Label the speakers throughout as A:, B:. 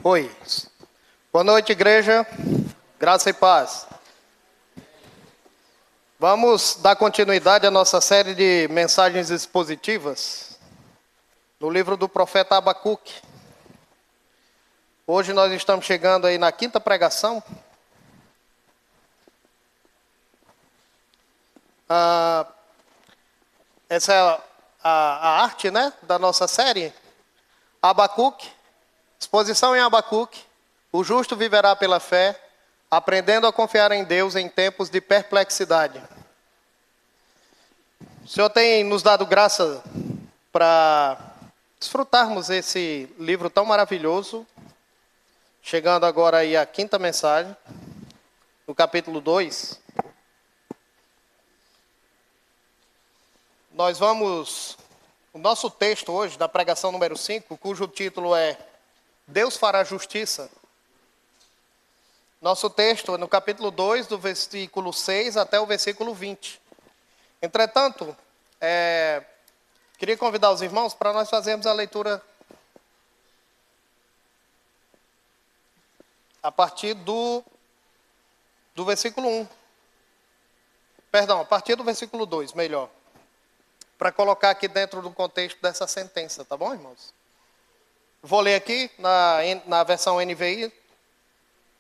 A: Oi. Boa noite, igreja. Graça e paz. Vamos dar continuidade à nossa série de mensagens expositivas no livro do profeta Abacuque. Hoje nós estamos chegando aí na quinta pregação. Essa é a arte, né, da nossa série. Abacuque, exposição em Abacuque. O justo viverá pela fé, aprendendo a confiar em Deus em tempos de perplexidade. O Senhor tem nos dado graça para desfrutarmos esse livro tão maravilhoso. Chegando agora aí à quinta mensagem, no capítulo 2. Nós vamos... O nosso texto hoje, da pregação número 5, cujo título é Deus fará justiça. Nosso texto é no capítulo 2, do versículo 6 até o versículo 20. Entretanto, queria convidar os irmãos para nós fazermos a leitura a partir do versículo 1. Perdão, a partir do versículo 2, melhor. Para colocar aqui dentro do contexto dessa sentença, tá bom, irmãos? Vou ler aqui na versão NVI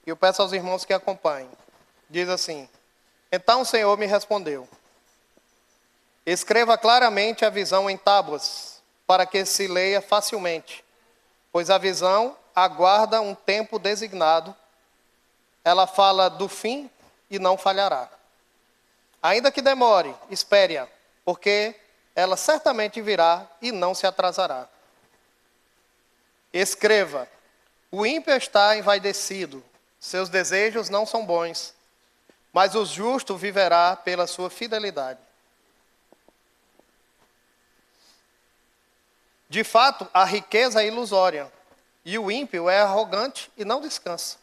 A: e eu peço aos irmãos que acompanhem. Diz assim: Então o Senhor me respondeu: Escreva claramente a visão em tábuas, para que se leia facilmente, pois a visão aguarda um tempo designado. Ela fala do fim e não falhará. Ainda que demore, espere-a, porque ela certamente virá e não se atrasará. Escreva: o ímpio está envaidecido, seus desejos não são bons, mas o justo viverá pela sua fidelidade. De fato, a riqueza é ilusória, e o ímpio é arrogante e não descansa.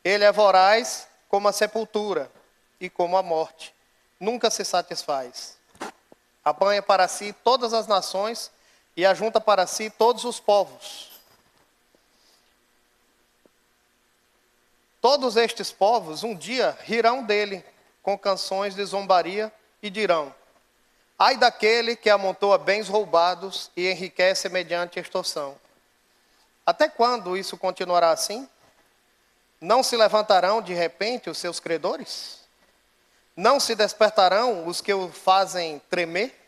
A: Ele é voraz como a sepultura e como a morte, nunca se satisfaz. Apanha para si todas as nações e ajunta para si todos os povos. Todos estes povos um dia rirão dele com canções de zombaria e dirão: ai daquele que amontoa bens roubados e enriquece mediante extorsão. Até quando isso continuará assim? Não se levantarão de repente os seus credores? Não se despertarão os que o fazem tremer?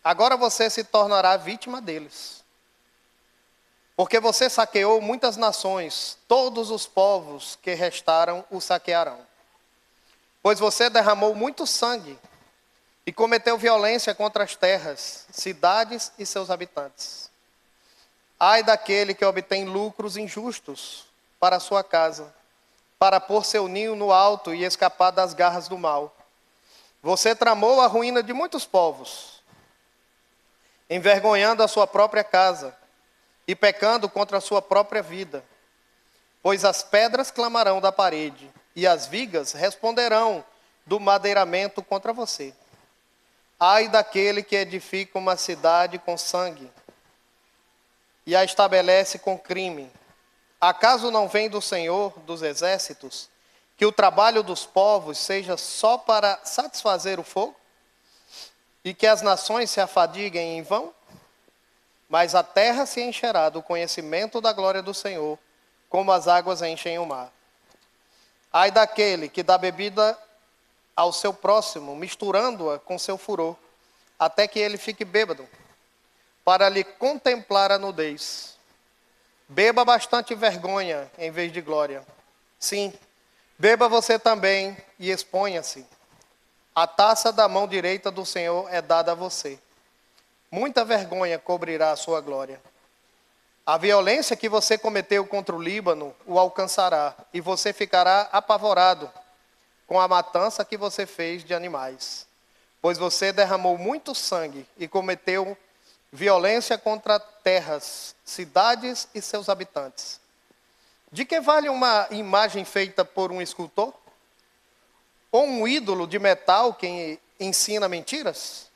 A: Agora você se tornará vítima deles. Porque você saqueou muitas nações, todos os povos que restaram o saquearão. Pois você derramou muito sangue e cometeu violência contra as terras, cidades e seus habitantes. Ai daquele que obtém lucros injustos para a sua casa, para pôr seu ninho no alto e escapar das garras do mal. Você tramou a ruína de muitos povos, envergonhando a sua própria casa e pecando contra a sua própria vida. Pois as pedras clamarão da parede e as vigas responderão do madeiramento contra você. Ai daquele que edifica uma cidade com sangue e a estabelece com crime. Acaso não vem do Senhor dos exércitos que o trabalho dos povos seja só para satisfazer o fogo? E que as nações se afadiguem em vão? Mas a terra se encherá do conhecimento da glória do Senhor, como as águas enchem o mar. Ai daquele que dá bebida ao seu próximo, misturando-a com seu furor, até que ele fique bêbado, para lhe contemplar a nudez. Beba bastante vergonha em vez de glória. Sim, beba você também e exponha-se. A taça da mão direita do Senhor é dada a você. Muita vergonha cobrirá a sua glória. A violência que você cometeu contra o Líbano o alcançará, e você ficará apavorado com a matança que você fez de animais. Pois você derramou muito sangue e cometeu violência contra terras, cidades e seus habitantes. De que vale uma imagem feita por um escultor? Ou um ídolo de metal que ensina mentiras?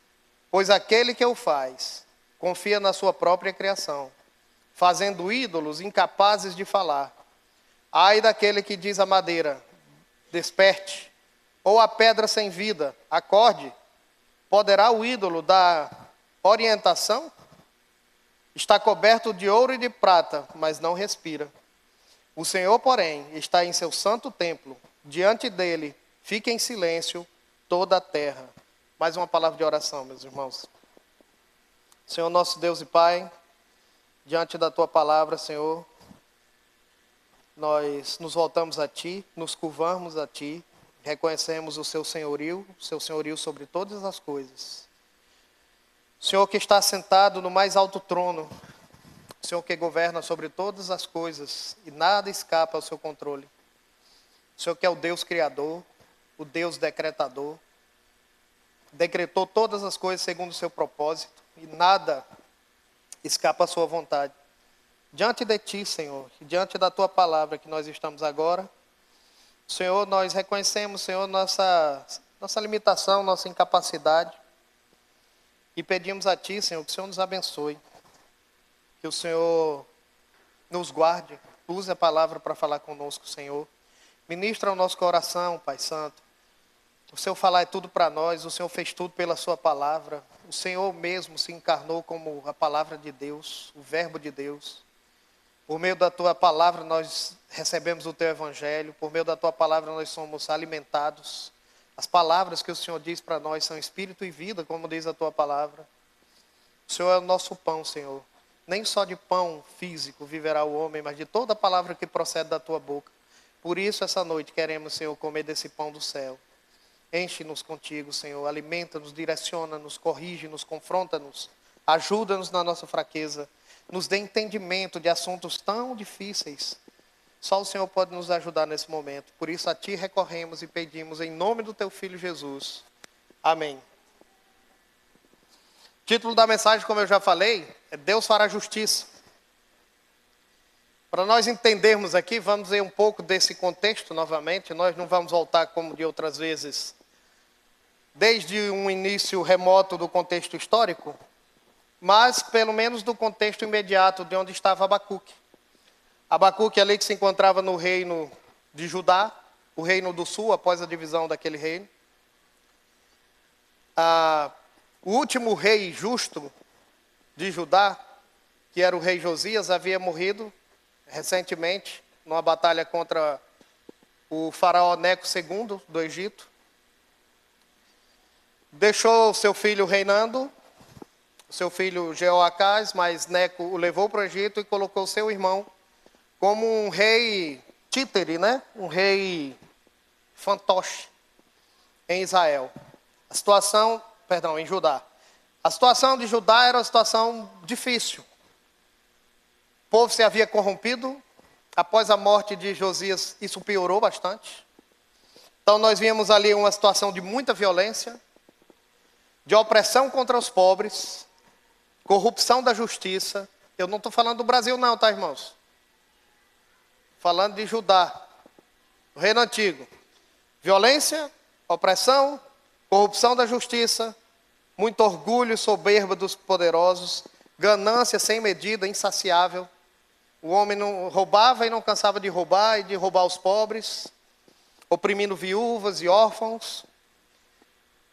A: Pois aquele que o faz confia na sua própria criação, fazendo ídolos incapazes de falar. Ai daquele que diz à madeira, desperte, ou a pedra sem vida, acorde. Poderá o ídolo dar orientação? Está coberto de ouro e de prata, mas não respira. O Senhor, porém, está em seu santo templo. Diante dele, fica em silêncio toda a terra. Mais uma palavra de oração, meus irmãos. Senhor, nosso Deus e Pai, diante da tua palavra, Senhor, nós nos voltamos a ti, nos curvamos a ti, reconhecemos o seu senhorio sobre todas as coisas. O Senhor que está sentado no mais alto trono, o Senhor que governa sobre todas as coisas e nada escapa ao seu controle. O Senhor que é o Deus criador, o Deus decretador, decretou todas as coisas segundo o seu propósito e nada escapa à sua vontade. Diante de ti, Senhor, e diante da tua palavra que nós estamos agora, Senhor, nós reconhecemos, Senhor, nossa limitação, nossa incapacidade. E pedimos a ti, Senhor, que o Senhor nos abençoe. Que o Senhor nos guarde. Use a palavra para falar conosco, Senhor. Ministra o nosso coração, Pai Santo. O Senhor falar é tudo para nós. O Senhor fez tudo pela sua palavra. O Senhor mesmo se encarnou como a palavra de Deus, o verbo de Deus. Por meio da tua palavra nós recebemos o teu evangelho. Por meio da tua palavra nós somos alimentados. As palavras que o Senhor diz para nós são espírito e vida, como diz a tua palavra. O Senhor é o nosso pão, Senhor. Nem só de pão físico viverá o homem, mas de toda a palavra que procede da tua boca. Por isso, essa noite, queremos, Senhor, comer desse pão do céu. Enche-nos contigo, Senhor. Alimenta-nos, direciona-nos, corrige-nos, confronta-nos. Ajuda-nos na nossa fraqueza. Nos dê entendimento de assuntos tão difíceis. Só o Senhor pode nos ajudar nesse momento. Por isso a ti recorremos e pedimos em nome do teu Filho Jesus. Amém. O título da mensagem, como eu já falei, é Deus fará justiça. Para nós entendermos aqui, vamos ver um pouco desse contexto novamente. Nós não vamos voltar como de outras vezes, desde um início remoto do contexto histórico, mas pelo menos do contexto imediato de onde estava Abacuque. Abacuque ali que se encontrava no reino de Judá, o reino do sul, após a divisão daquele reino. O último rei justo de Judá, que era o rei Josias, havia morrido recentemente numa batalha contra o faraó Neco II do Egito. Deixou seu filho reinando, seu filho Jeoacás, mas Neco o levou para o Egito e colocou seu irmão como um rei títere, né? Um rei fantoche em Israel. Em Judá. A situação de Judá era uma situação difícil. O povo se havia corrompido. Após a morte de Josias, isso piorou bastante. Então nós vimos ali uma situação de muita violência, de opressão contra os pobres, corrupção da justiça. Eu não estou falando do Brasil não, tá, irmãos? Falando de Judá, o reino antigo. Violência, opressão, corrupção da justiça, muito orgulho e soberba dos poderosos, ganância sem medida, insaciável. O homem não roubava e não cansava de roubar e de roubar os pobres, oprimindo viúvas e órfãos,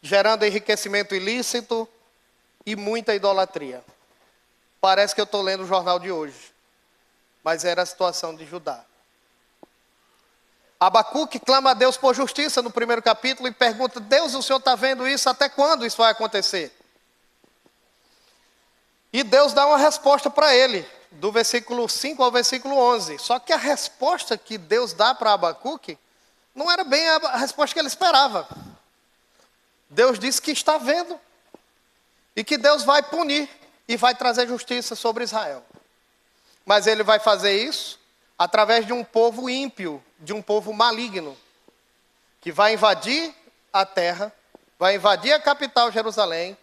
A: gerando enriquecimento ilícito e muita idolatria. Parece que eu estou lendo o jornal de hoje, mas era a situação de Judá. Abacuque clama a Deus por justiça no primeiro capítulo e pergunta: Deus, o Senhor está vendo isso? Até quando isso vai acontecer? E Deus dá uma resposta para ele, do versículo 5 ao versículo 11. Só que a resposta que Deus dá para Abacuque não era bem a resposta que ele esperava. Deus disse que está vendo e que Deus vai punir e vai trazer justiça sobre Israel. Mas ele vai fazer isso através de um povo ímpio, de um povo maligno, que vai invadir a terra, vai invadir a capital Jerusalém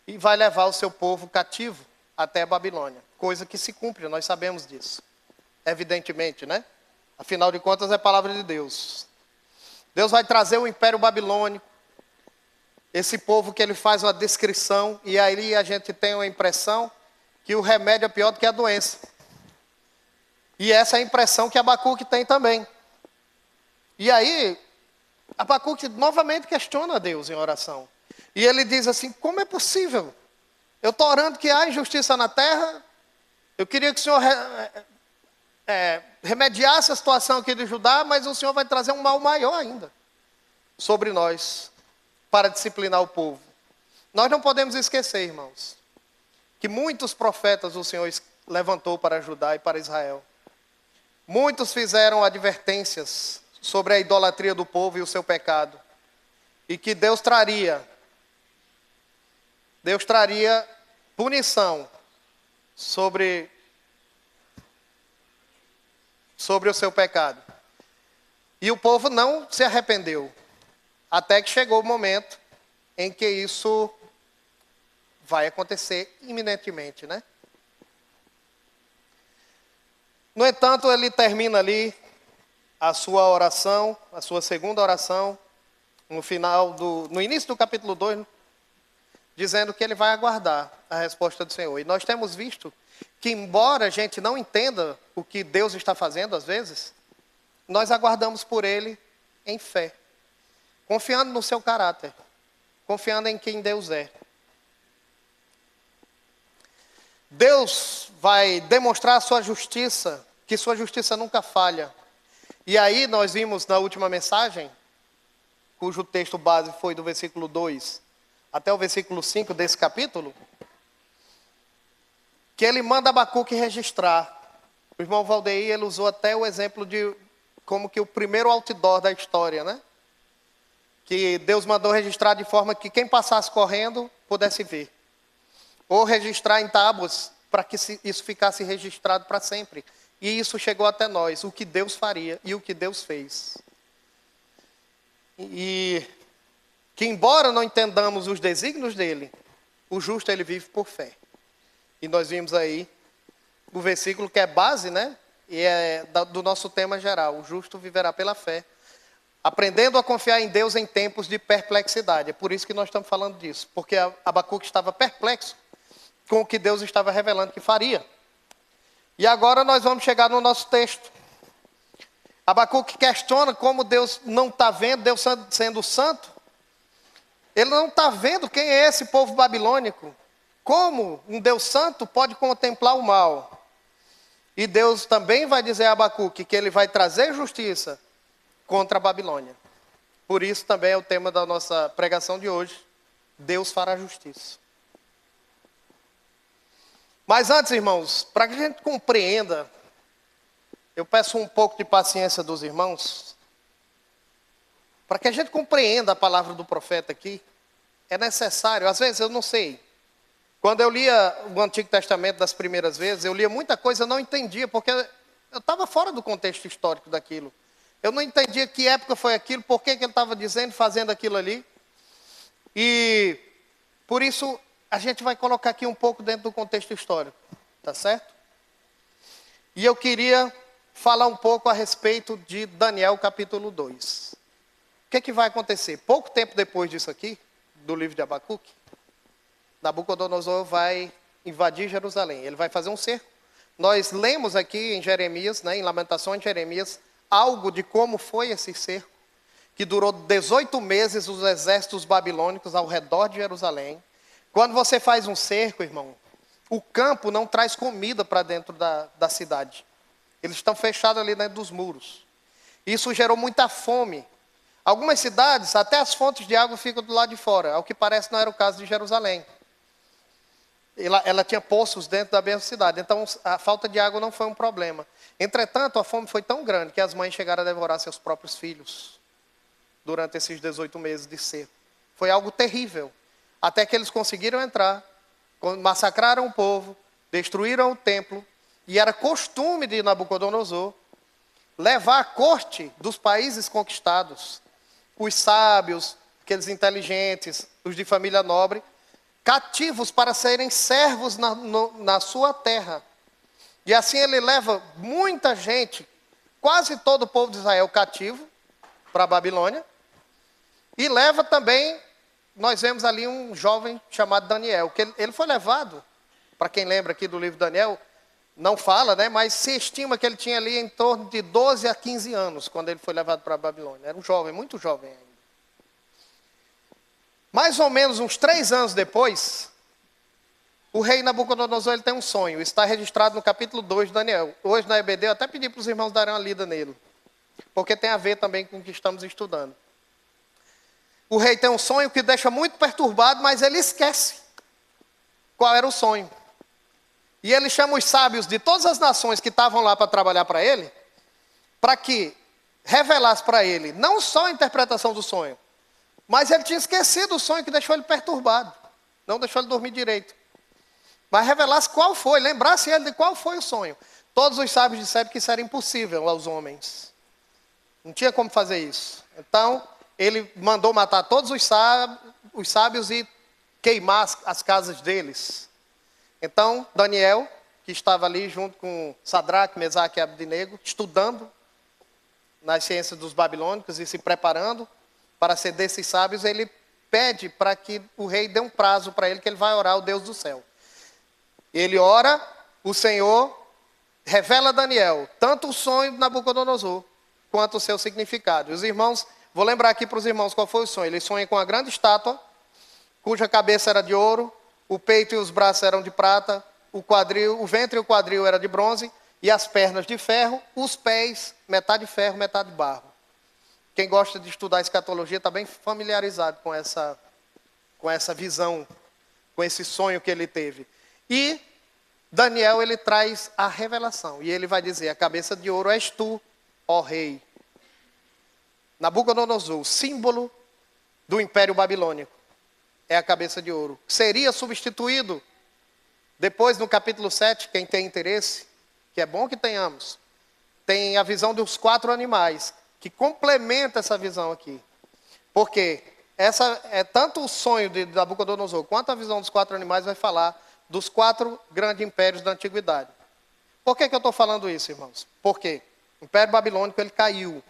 A: e vai levar o seu povo cativo até a Babilônia. Coisa que se cumpre, nós sabemos disso. Evidentemente, né? Afinal de contas é palavra de Deus. Deus vai trazer o Império Babilônico, esse povo que ele faz uma descrição, e aí a gente tem uma impressão que o remédio é pior do que a doença. E essa é a impressão que Abacuque tem também. E aí, Abacuque novamente questiona a Deus em oração. E ele diz assim, como é possível? Eu estou orando que há injustiça na terra. Eu queria que o Senhor remediasse a situação aqui de Judá, mas o Senhor vai trazer um mal maior ainda sobre nós, para disciplinar o povo. Nós não podemos esquecer, irmãos, que muitos profetas o Senhor levantou para Judá e para Israel. Muitos fizeram advertências sobre a idolatria do povo e o seu pecado. E que Deus traria punição sobre o seu pecado. E o povo não se arrependeu. Até que chegou o momento em que isso vai acontecer iminentemente, né? No entanto, ele termina ali a sua oração, a sua segunda oração, no início do capítulo 2, dizendo que ele vai aguardar a resposta do Senhor. E nós temos visto que, embora a gente não entenda o que Deus está fazendo às vezes, nós aguardamos por ele em fé, confiando no seu caráter, confiando em quem Deus é. Deus vai demonstrar a sua justiça, que sua justiça nunca falha. E aí nós vimos na última mensagem, cujo texto base foi do versículo 2 até o versículo 5 desse capítulo, que ele manda Abacuque registrar. O irmão Valdeir, ele usou até o exemplo de como que o primeiro outdoor da história, né? Que Deus mandou registrar de forma que quem passasse correndo pudesse ver. Ou registrar em tábuas para que isso ficasse registrado para sempre. E isso chegou até nós, o que Deus faria e o que Deus fez. E que embora não entendamos os desígnios dele, o justo ele vive por fé. E nós vimos aí o versículo que é base, né? E é do nosso tema geral, o justo viverá pela fé. Aprendendo a confiar em Deus em tempos de perplexidade. É por isso que nós estamos falando disso. Porque Abacuque estava perplexo com o que Deus estava revelando que faria. E agora nós vamos chegar no nosso texto. Abacuque questiona como Deus não está vendo, Deus sendo santo. Ele não está vendo quem é esse povo babilônico. Como um Deus santo pode contemplar o mal? E Deus também vai dizer a Abacuque que ele vai trazer justiça contra a Babilônia. Por isso também é o tema da nossa pregação de hoje. Deus fará justiça. Mas antes, irmãos, para que a gente compreenda, eu peço um pouco de paciência dos irmãos. Para que a gente compreenda a palavra do profeta aqui, é necessário, às vezes eu não sei. Quando eu lia o Antigo Testamento das primeiras vezes, eu lia muita coisa e não entendia, porque eu estava fora do contexto histórico daquilo. Eu não entendia que época foi aquilo, por que ele estava dizendo, fazendo aquilo ali. E por isso a gente vai colocar aqui um pouco dentro do contexto histórico, tá certo? E eu queria falar um pouco a respeito de Daniel capítulo 2. O que vai acontecer? Pouco tempo depois disso aqui, do livro de Abacuque, Nabucodonosor vai invadir Jerusalém. Ele vai fazer um cerco. Nós lemos aqui em Jeremias, né, em Lamentações de Jeremias, algo de como foi esse cerco, que durou 18 meses os exércitos babilônicos ao redor de Jerusalém. Quando você faz um cerco, irmão, o campo não traz comida para dentro da cidade. Eles estão fechados ali dentro dos muros. Isso gerou muita fome. Algumas cidades, até as fontes de água ficam do lado de fora. Ao que parece, não era o caso de Jerusalém. Ela tinha poços dentro da mesma cidade. Então, a falta de água não foi um problema. Entretanto, a fome foi tão grande que as mães chegaram a devorar seus próprios filhos durante esses 18 meses de cerco. Foi algo terrível. Até que eles conseguiram entrar, massacraram o povo, destruíram o templo. E era costume de Nabucodonosor levar a corte dos países conquistados, os sábios, aqueles inteligentes, os de família nobre, cativos para serem servos na sua terra. E assim ele leva muita gente, quase todo o povo de Israel cativo, para a Babilônia. E leva também, nós vemos ali um jovem chamado Daniel, que ele foi levado, para quem lembra aqui do livro de Daniel, não fala, né? Mas se estima que ele tinha ali em torno de 12 a 15 anos, quando ele foi levado para a Babilônia. Era um jovem, muito jovem ainda. Mais ou menos uns 3 anos depois, o rei Nabucodonosor ele tem um sonho. Está registrado no capítulo 2 de Daniel. Hoje na EBD eu até pedi para os irmãos darem uma lida nele, porque tem a ver também com o que estamos estudando. O rei tem um sonho que deixa muito perturbado, mas ele esquece qual era o sonho. E ele chama os sábios de todas as nações que estavam lá para trabalhar para ele, para que revelasse para ele não só a interpretação do sonho, mas ele tinha esquecido o sonho que deixou ele perturbado. Não deixou ele dormir direito. Mas revelasse qual foi, lembrasse ele de qual foi o sonho. Todos os sábios disseram que isso era impossível aos homens. Não tinha como fazer isso. Então, ele mandou matar todos os sábios e queimar as casas deles. Então, Daniel, que estava ali junto com Sadraque, Mesaque e Abdenego, estudando nas ciências dos babilônicos e se preparando para ser desses sábios, ele pede para que o rei dê um prazo para ele, que ele vai orar ao Deus do céu. Ele ora, o Senhor revela a Daniel tanto o sonho de Nabucodonosor, quanto o seu significado. Os irmãos, vou lembrar aqui para os irmãos qual foi o sonho. Ele sonha com uma grande estátua, cuja cabeça era de ouro, o peito e os braços eram de prata, o ventre e o quadril era de bronze, e as pernas de ferro, os pés, metade ferro, metade barro. Quem gosta de estudar escatologia está bem familiarizado com essa visão, com esse sonho que ele teve. E Daniel, ele traz a revelação. E ele vai dizer, a cabeça de ouro és tu, ó rei. Nabucodonosor, símbolo do Império Babilônico, é a cabeça de ouro. Seria substituído, depois no capítulo 7, quem tem interesse, que é bom que tenhamos, tem a visão dos 4 animais, que complementa essa visão aqui. Porque essa é tanto o sonho de Nabucodonosor, quanto a visão dos 4 animais vai falar dos 4 grandes impérios da antiguidade. Por que eu estou falando isso, irmãos? Porque o Império Babilônico ele caiu.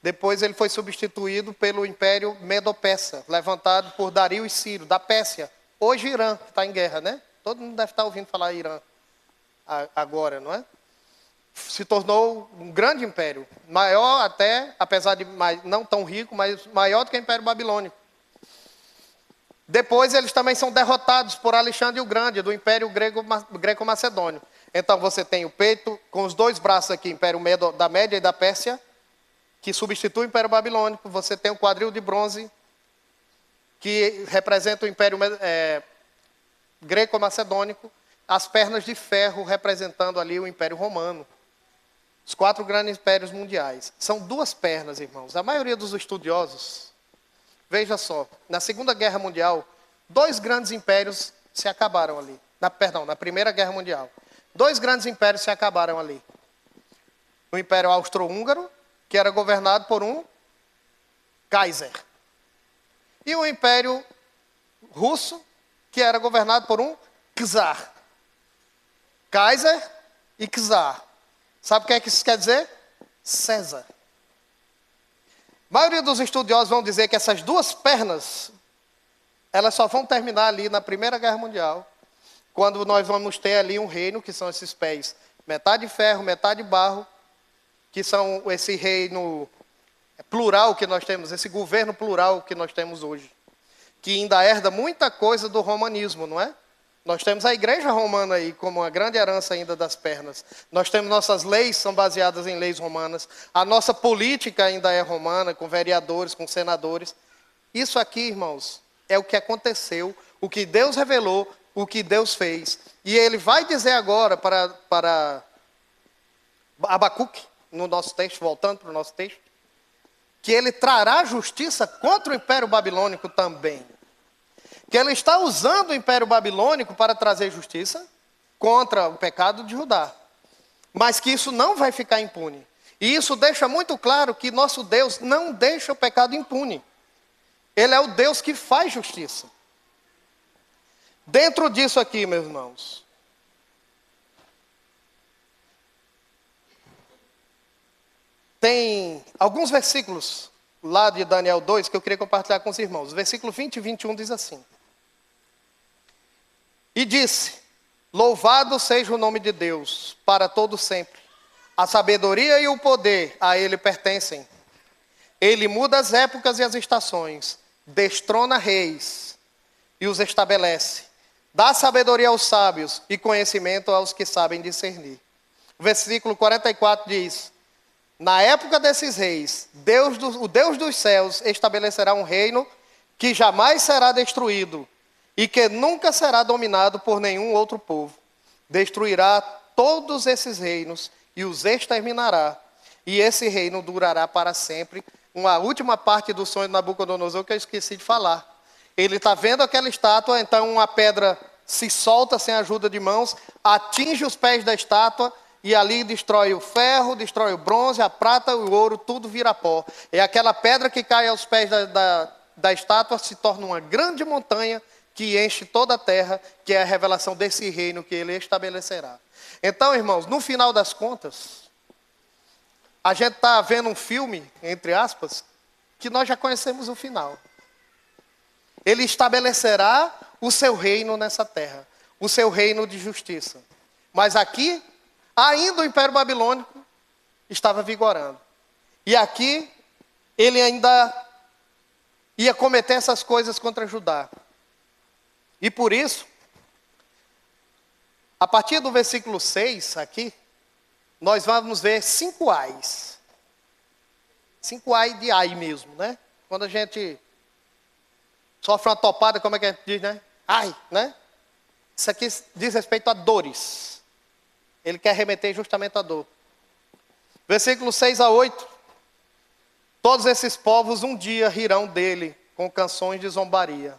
A: Depois ele foi substituído pelo Império Medo-Persa, levantado por Dario e Ciro, da Pérsia. Hoje Irã, que está em guerra, né? Todo mundo deve estar ouvindo falar Irã agora, não é? Se tornou um grande império. Maior até, apesar de não tão rico, mas maior do que o Império Babilônico. Depois eles também são derrotados por Alexandre o Grande, do Império Greco-Macedônio. Então você tem o peito, com os 2 braços aqui, Império da Média e da Pérsia, que substitui o Império Babilônico. Você tem o quadril de bronze, que representa o Império Greco-Macedônico. As pernas de ferro, representando ali o Império Romano. Os 4 grandes impérios mundiais. São 2 pernas, irmãos. A maioria dos estudiosos, veja só, na Segunda Guerra Mundial, 2 grandes impérios se acabaram ali. Na Primeira Guerra Mundial. 2 grandes impérios se acabaram ali. O Império Austro-Húngaro, que era governado por um Kaiser. E o Império Russo, que era governado por um Czar. Kaiser e Czar. Sabe o que é que isso quer dizer? César. A maioria dos estudiosos vão dizer que essas 2 pernas, elas só vão terminar ali na Primeira Guerra Mundial, quando nós vamos ter ali um reino, que são esses pés, metade ferro, metade barro, que são esse reino plural que nós temos, esse governo plural que nós temos hoje, que ainda herda muita coisa do romanismo, não é? Nós temos a igreja romana aí como uma grande herança ainda das pernas. Nós temos nossas leis, são baseadas em leis romanas. A nossa política ainda é romana, com vereadores, com senadores. Isso aqui, irmãos, é o que aconteceu, o que Deus revelou, o que Deus fez. E ele vai dizer agora para Abacuque, no nosso texto, voltando para o nosso texto, que ele trará justiça contra o Império Babilônico também. Que ele está usando o Império Babilônico para trazer justiça contra o pecado de Judá. Mas que isso não vai ficar impune. E isso deixa muito claro que nosso Deus não deixa o pecado impune. Ele é o Deus que faz justiça. Dentro disso aqui, meus irmãos, tem alguns versículos lá de Daniel 2 que eu queria compartilhar com os irmãos. O versículo 20 e 21 diz assim: E disse, Louvado seja o nome de Deus, para todo sempre. A sabedoria e o poder a ele pertencem. Ele muda as épocas e as estações, destrona reis e os estabelece. Dá sabedoria aos sábios e conhecimento aos que sabem discernir. O versículo 44 diz: na época desses reis, o Deus dos céus estabelecerá um reino que jamais será destruído e que nunca será dominado por nenhum outro povo. Destruirá todos esses reinos e os exterminará, e esse reino durará para sempre. Uma última parte do sonho de Nabucodonosor que eu esqueci de falar. Ele está vendo aquela estátua, então uma pedra se solta sem ajuda de mãos, atinge os pés da estátua, e ali destrói o ferro, destrói o bronze, a prata, o ouro, tudo vira pó. E aquela pedra que cai aos pés da estátua se torna uma grande montanha que enche toda a terra, que é a revelação desse reino que ele estabelecerá. Então, irmãos, no final das contas, a gente está vendo um filme, entre aspas, que nós já conhecemos o final. Ele estabelecerá o seu reino nessa terra, o seu reino de justiça. Mas aqui, ainda o Império Babilônico estava vigorando. E aqui, ele ainda ia cometer essas coisas contra Judá. E por isso, a partir do versículo 6 aqui, nós vamos ver 5 ais. 5 ai de ai mesmo, né? Quando a gente sofre uma topada, como é que a gente diz, né? Ai, né? Isso aqui diz respeito a dores. Ele quer remeter justamente à dor. Versículo 6 a 8. Todos esses povos um dia rirão dele com canções de zombaria.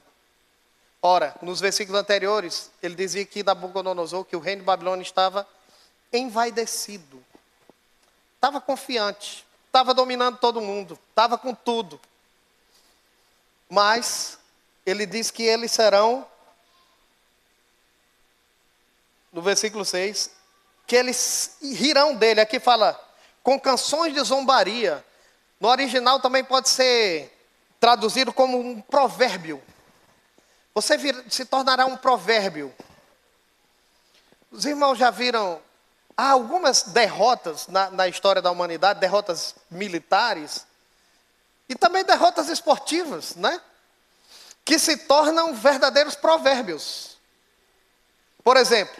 A: Ora, nos versículos anteriores, ele dizia que Nabucodonosor, que o reino de Babilônia estava envaidecido. Estava confiante. Estava dominando todo mundo. Estava com tudo. Mas, ele diz que eles serão, no versículo 6, que eles rirão dele. Aqui fala, com canções de zombaria. No original também pode ser traduzido como um provérbio. Você se tornará um provérbio. Os irmãos já viram, há algumas derrotas na história da humanidade, derrotas militares, e também derrotas esportivas, né? Que se tornam verdadeiros provérbios. Por exemplo,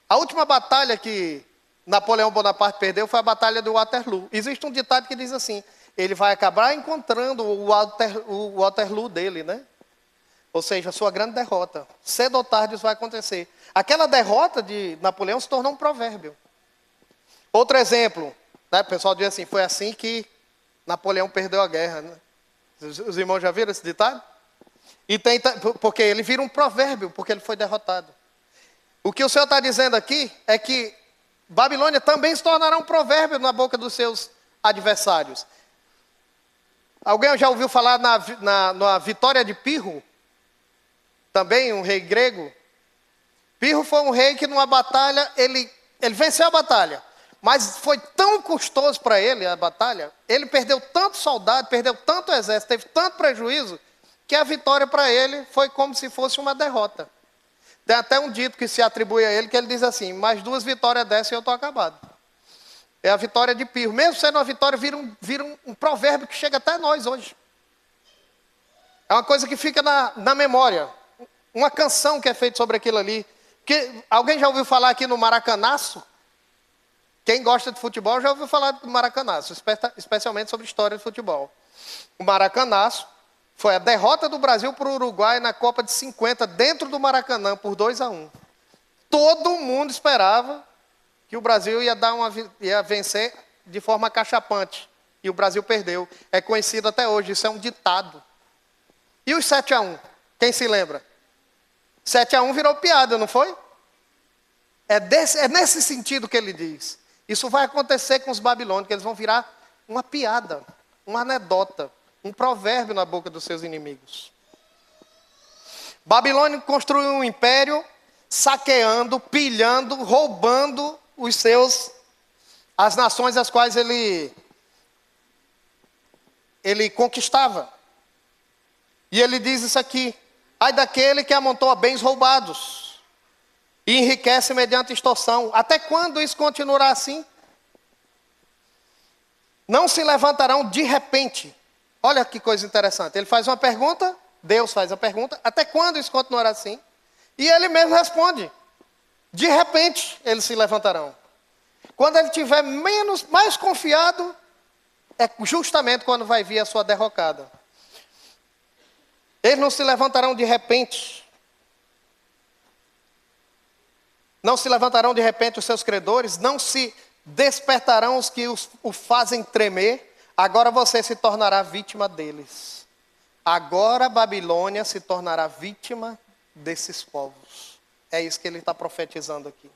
A: a última batalha que Napoleão Bonaparte perdeu foi a batalha de Waterloo. Existe um ditado que diz assim, ele vai acabar encontrando o Waterloo dele, né? Ou seja, a sua grande derrota. Cedo ou tarde isso vai acontecer. Aquela derrota de Napoleão se tornou um provérbio. Outro exemplo, né? O pessoal diz assim, foi assim que Napoleão perdeu a guerra, né? Os irmãos já viram esse ditado? E porque ele vira um provérbio, porque ele foi derrotado. O que o Senhor está dizendo aqui é que Babilônia também se tornará um provérbio na boca dos seus adversários. Alguém já ouviu falar na vitória de Pirro? Também um rei grego. Pirro foi um rei que numa batalha, ele venceu a batalha. Mas foi tão custoso para ele a batalha, ele perdeu tanto soldado, perdeu tanto exército, teve tanto prejuízo, que a vitória para ele foi como se fosse uma derrota. Tem até um dito que se atribui a ele, que ele diz assim, mais 2 vitórias dessas e eu estou acabado. É a vitória de Pirro. Mesmo sendo uma vitória, vira um provérbio que chega até nós hoje. É uma coisa que fica na memória. Uma canção que é feita sobre aquilo ali. Alguém já ouviu falar aqui no Maracanaço? Quem gosta de futebol já ouviu falar do Maracanaço, especialmente sobre história de futebol. O Maracanaço foi a derrota do Brasil para o Uruguai na Copa de 50, dentro do Maracanã, por 2-1. Todo mundo esperava que o Brasil ia vencer de forma cachapante. E o Brasil perdeu. É conhecido até hoje, isso é um ditado. E os 7-1? Quem se lembra? 7-1 virou piada, não foi? É nesse sentido que ele diz. Isso vai acontecer com os babilônicos, eles vão virar uma piada, uma anedota, um provérbio na boca dos seus inimigos. Babilônia construiu um império saqueando, pilhando, roubando as nações as quais ele conquistava. E ele diz isso aqui, ai daquele que amontoa bens roubados e enriquece mediante extorsão. Até quando isso continuará assim? Não se levantarão de repente. Olha que coisa interessante. Ele faz uma pergunta, Deus faz a pergunta, até quando isso continuará assim? E ele mesmo responde, de repente eles se levantarão. Quando ele estiver mais confiado, é justamente quando vai vir a sua derrocada. Eles não se levantarão de repente. Não se levantarão de repente os seus credores, não se despertarão os que o fazem tremer. Agora você se tornará vítima deles. Agora a Babilônia se tornará vítima desses povos. É isso que ele está profetizando aqui.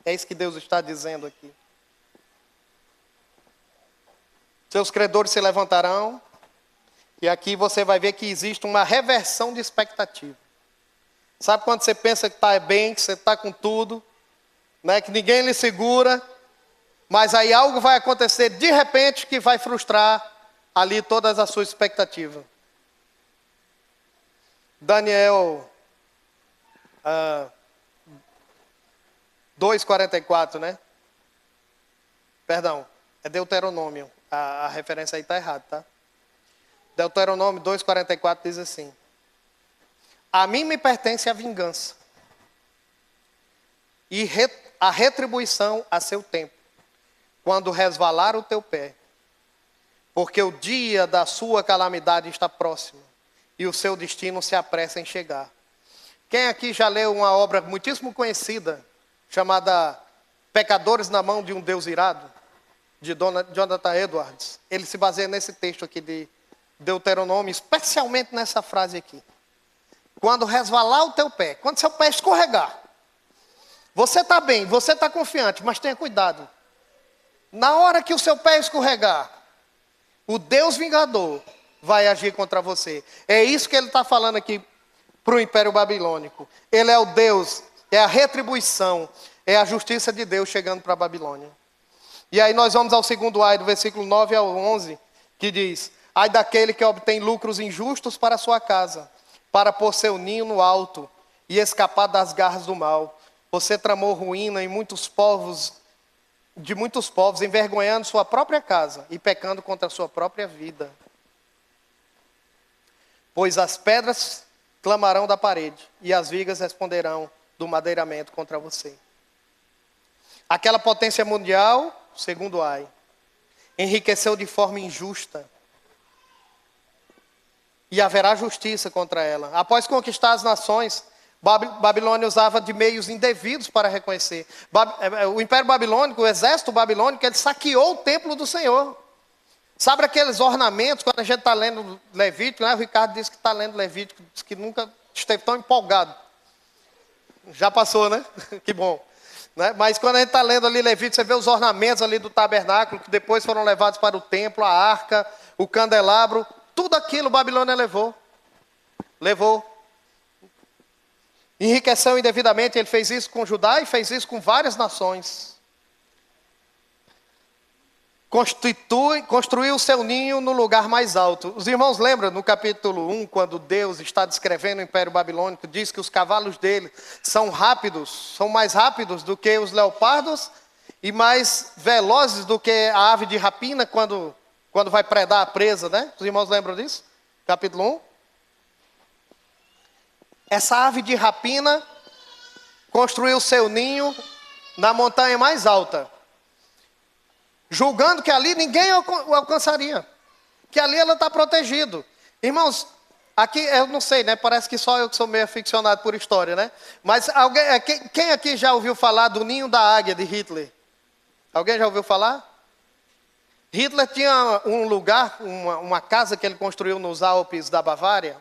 A: É isso que Deus está dizendo aqui. Seus credores se levantarão. E aqui você vai ver que existe uma reversão de expectativa. Sabe quando você pensa que está bem, que você está com tudo, né, que ninguém lhe segura, mas aí algo vai acontecer de repente que vai frustrar ali todas as suas expectativas. Daniel 2:44, né? Perdão, é Deuteronômio. A referência aí está errada, tá? Deuteronômio 2:44 diz assim: a mim me pertence a vingança e a retribuição a seu tempo, quando resvalar o teu pé, porque o dia da sua calamidade está próximo e o seu destino se apressa em chegar. Quem aqui já leu uma obra muitíssimo conhecida, chamada Pecadores na Mão de um Deus Irado, de Jonathan Edwards? Ele se baseia nesse texto aqui de Deuteronômio, especialmente nessa frase aqui. Quando resvalar o teu pé, quando seu pé escorregar, você está bem, você está confiante, mas tenha cuidado. Na hora que o seu pé escorregar, o Deus vingador vai agir contra você. É isso que ele está falando aqui para o Império Babilônico. Ele é o Deus, é a retribuição, é a justiça de Deus chegando para a Babilônia. E aí nós vamos ao segundo ai, do versículo 9 ao 11, que diz: ai daquele que obtém lucros injustos para a sua casa, para pôr seu ninho no alto e escapar das garras do mal. Você tramou ruína em de muitos povos, envergonhando sua própria casa e pecando contra a sua própria vida. Pois as pedras clamarão da parede e as vigas responderão do madeiramento contra você. Aquela potência mundial, segundo ai, enriqueceu de forma injusta, e haverá justiça contra ela. Após conquistar as nações, Babilônia usava de meios indevidos para reconhecer. O Império Babilônico, o exército babilônico, ele saqueou o templo do Senhor. Sabe aqueles ornamentos, quando a gente está lendo Levítico, né? O Ricardo disse que está lendo Levítico, disse que nunca esteve tão empolgado. Já passou, né? Que bom. Né? Mas quando a gente está lendo ali Levítico, você vê os ornamentos ali do tabernáculo, que depois foram levados para o templo, a arca, o candelabro. Tudo aquilo Babilônia levou. Enriqueceu indevidamente, ele fez isso com Judá e fez isso com várias nações. Construiu o seu ninho no lugar mais alto. Os irmãos lembram no capítulo 1, quando Deus está descrevendo o Império Babilônico, diz que os cavalos dele são rápidos, são mais rápidos do que os leopardos e mais velozes do que a ave de rapina quando vai predar a presa, né? Os irmãos lembram disso? Capítulo 1. Essa ave de rapina construiu seu ninho na montanha mais alta, julgando que ali ninguém o alcançaria, que ali ela está protegido. Irmãos, aqui eu não sei, né? Parece que só eu que sou meio aficionado por história, né? Mas quem aqui já ouviu falar do ninho da águia de Hitler? Alguém já ouviu falar? Hitler tinha um lugar, uma casa que ele construiu nos Alpes da Bavária,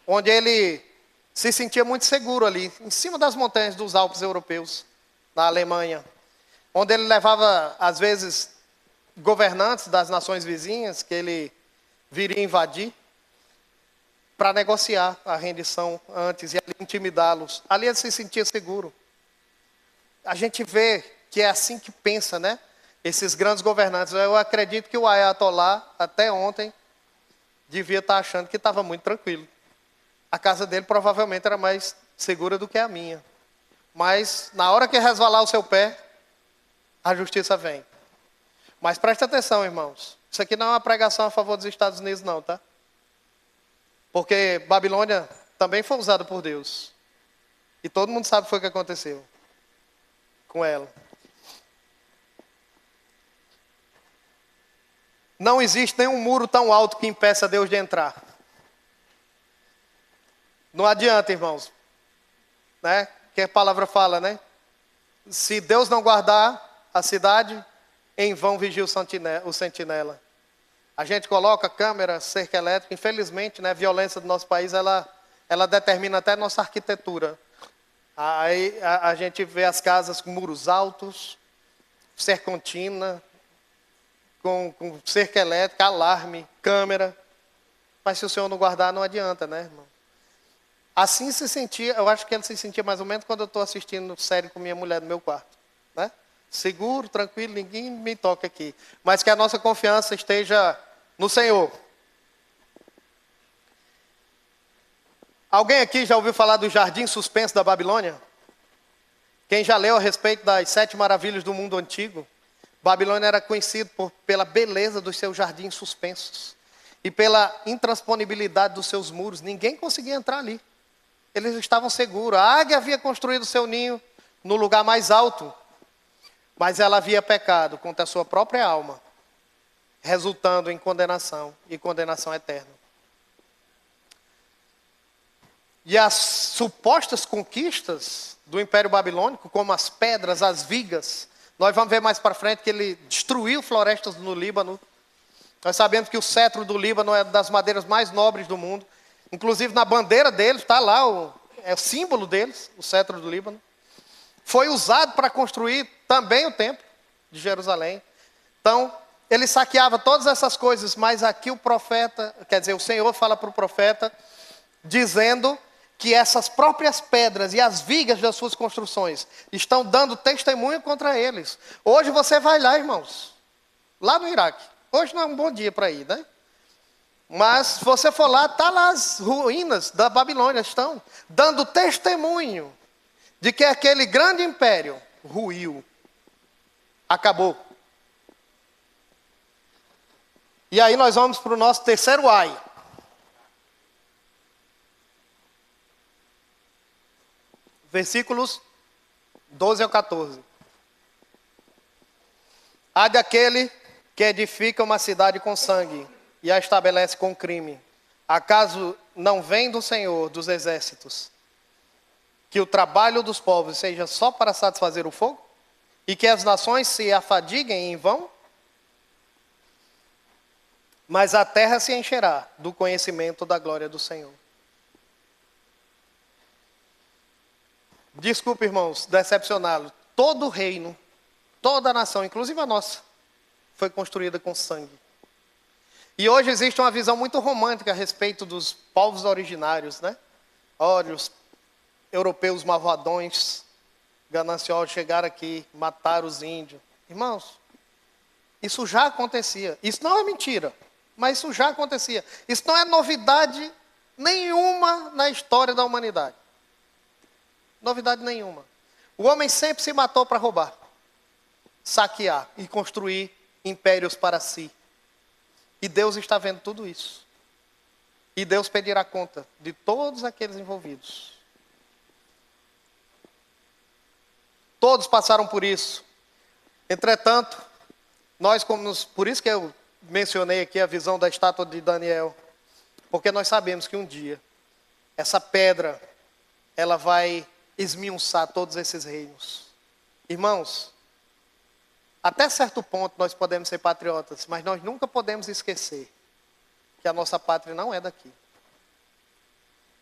A: onde ele se sentia muito seguro ali, em cima das montanhas dos Alpes europeus, na Alemanha. Onde ele levava, às vezes, governantes das nações vizinhas, que ele viria invadir, para negociar a rendição antes e ali intimidá-los. Ali ele se sentia seguro. A gente vê que é assim que pensa, né? Esses grandes governantes. Eu acredito que o Ayatollah, até ontem, devia estar achando que estava muito tranquilo. A casa dele provavelmente era mais segura do que a minha. Mas na hora que resvalar o seu pé, a justiça vem. Mas preste atenção, irmãos. Isso aqui não é uma pregação a favor dos Estados Unidos, não, tá? Porque Babilônia também foi usada por Deus. E todo mundo sabe o que foi que aconteceu com ela. Não existe nenhum muro tão alto que impeça Deus de entrar. Não adianta, irmãos. Né? Que a palavra fala, né? Se Deus não guardar a cidade, em vão vigia o sentinela. A gente coloca câmera, cerca elétrica. Infelizmente, né, a violência do nosso país, ela determina até a nossa arquitetura. Aí a gente vê as casas com muros altos, serpentina, com cerca elétrica, alarme, câmera. Mas se o Senhor não guardar, não adianta, né, irmão? Assim se sentia, eu acho que ele se sentia mais ou menos quando eu estou assistindo série com minha mulher no meu quarto. Né? Seguro, tranquilo, ninguém me toca aqui. Mas que a nossa confiança esteja no Senhor. Alguém aqui já ouviu falar do jardim suspenso da Babilônia? Quem já leu a respeito das 7 maravilhas do mundo antigo? Babilônia era conhecido pela beleza dos seus jardins suspensos. E pela intransponíbilidade dos seus muros. Ninguém conseguia entrar ali. Eles estavam seguros. A águia havia construído seu ninho no lugar mais alto. Mas ela havia pecado contra a sua própria alma, resultando em condenação e condenação eterna. E as supostas conquistas do Império Babilônico, como as pedras, as vigas, nós vamos ver mais para frente que ele destruiu florestas no Líbano. Nós sabemos que o cetro do Líbano é das madeiras mais nobres do mundo. Inclusive na bandeira deles, está lá, é o símbolo deles, o cetro do Líbano. Foi usado para construir também o templo de Jerusalém. Então, ele saqueava todas essas coisas, mas aqui o profeta, quer dizer, o Senhor fala para o profeta, dizendo que essas próprias pedras e as vigas das suas construções estão dando testemunho contra eles. Hoje você vai lá, irmãos, lá no Iraque. Hoje não é um bom dia para ir, né? Mas se você for lá, está lá as ruínas da Babilônia, estão dando testemunho de que aquele grande império ruiu, acabou. E aí nós vamos para o nosso terceiro ai. Versículos 12 ao 14. Há daquele que edifica uma cidade com sangue e a estabelece com crime. Acaso não vem do Senhor dos exércitos que o trabalho dos povos seja só para satisfazer o fogo? E que as nações se afadiguem em vão? Mas a terra se encherá do conhecimento da glória do Senhor. Desculpe, irmãos, decepcioná-lo. Todo reino, toda nação, inclusive a nossa, foi construída com sangue. E hoje existe uma visão muito romântica a respeito dos povos originários, né? Olha, os europeus malvadões, gananciosos, chegaram aqui, mataram os índios. Irmãos, isso já acontecia. Isso não é mentira, mas isso já acontecia. Isso não é novidade nenhuma na história da humanidade. Novidade nenhuma. O homem sempre se matou para roubar, saquear e construir impérios para si. E Deus está vendo tudo isso. E Deus pedirá conta de todos aqueles envolvidos. Todos passaram por isso. Entretanto, por isso que eu mencionei aqui a visão da estátua de Daniel. Porque nós sabemos que um dia, essa pedra, ela vai esmiuçar todos esses reinos. Irmãos, até certo ponto nós podemos ser patriotas, mas nós nunca podemos esquecer que a nossa pátria não é daqui.